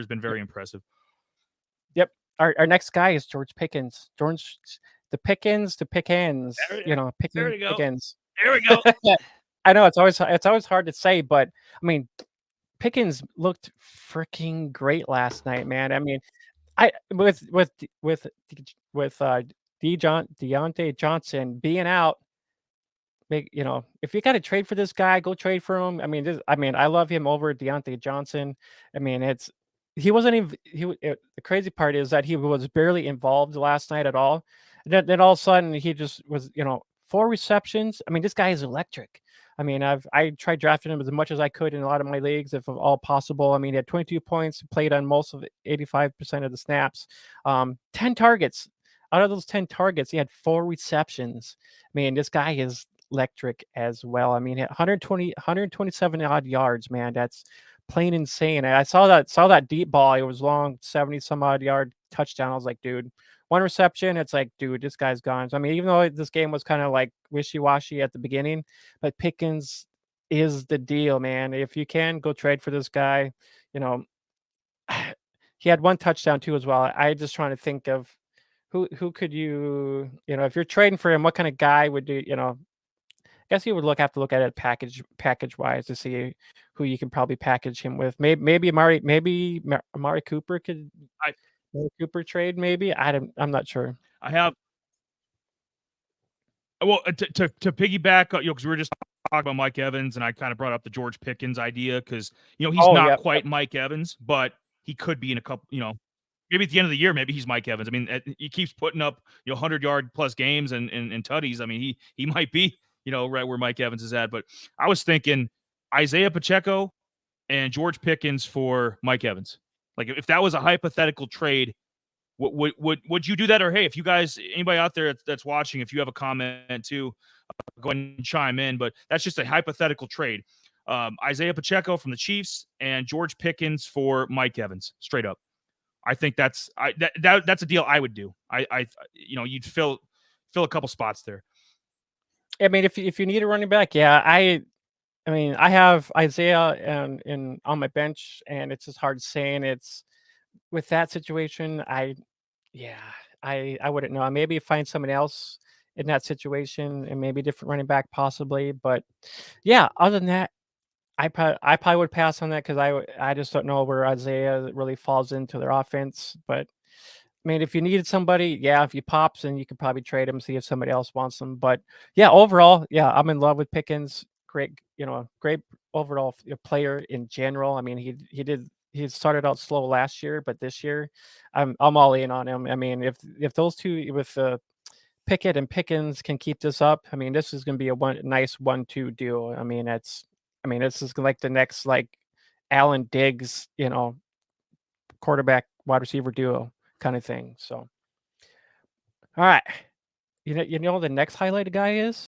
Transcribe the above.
has been very impressive. Yep. Our next guy is George Pickens. The Pickens, the Pickens, There, there we go. Pickens. There we go. I know it's always hard to say, but I mean Pickens looked freaking great last night, man. I mean, I with Deontay Johnson being out, if you got to trade for this guy, go trade for him. I mean, I love him over Deontay Johnson. I mean, he wasn't even the crazy part is that he was barely involved last night at all. And then all of a sudden he just was, 4 receptions. I mean, this guy is electric. I mean, I tried drafting him as much as I could in a lot of my leagues, if at all possible. I mean, he had 22 points, played on most of 85% of the snaps, 10 targets. Out of those 10 targets, he had 4 receptions. I mean, this guy is electric as well. I mean, 127 odd yards, man. That's plain insane. And I saw that deep ball. It was long, 70 some odd yard touchdown. I was like, dude, 1 reception. It's like, dude, this guy's gone. So, I mean, even though this game was kind of like wishy-washy at the beginning, but Pickens is the deal, man. If you can go trade for this guy, you know, he had 1 touchdown too as well. I just trying to think of who could if you're trading for him, what kind of guy would do, I guess you would have to look at it package wise to see who you can probably package him with. Maybe Amari Cooper could I Amari Cooper trade. Maybe I'm not sure. I have well to piggyback, because we were just talking about Mike Evans, and I kind of brought up the George Pickens idea because he's Oh not yeah, quite Mike Evans, but he could be in a couple. Maybe at the end of the year, maybe he's Mike Evans. I mean, he keeps putting up 100-yard plus games and tutties. I mean, he might be right where Mike Evans is at. But I was thinking Isaiah Pacheco and George Pickens for Mike Evans. Like if that was a hypothetical trade, would you do that? Or hey, if you guys, anybody out there that's watching, if you have a comment too, go ahead and chime in. But that's just a hypothetical trade. Isaiah Pacheco from the Chiefs and George Pickens for Mike Evans, straight up. I think that's a deal I would do. You'd fill a couple spots there. I mean, if you need a running back, yeah, I mean, I have Isaiah and on my bench, and it's just hard saying. It's with that situation, yeah, I wouldn't know. Maybe find someone else in that situation, and maybe a different running back possibly. But yeah, other than that, I probably would pass on that because I just don't know where Isaiah really falls into their offense. But I mean, if you needed somebody, yeah, if he pops, and you could probably trade him, see if somebody else wants him. But yeah, overall, yeah, I'm in love with Pickens. Great, great overall player in general. I mean, he started out slow last year, but this year, I'm all in on him. I mean, if those two with Pickett and Pickens can keep this up, I mean, this is going to be a nice 1-2 duo. This is like the next like Allen Diggs, quarterback wide receiver duo kind of thing. So, all right, you know the next highlighted guy is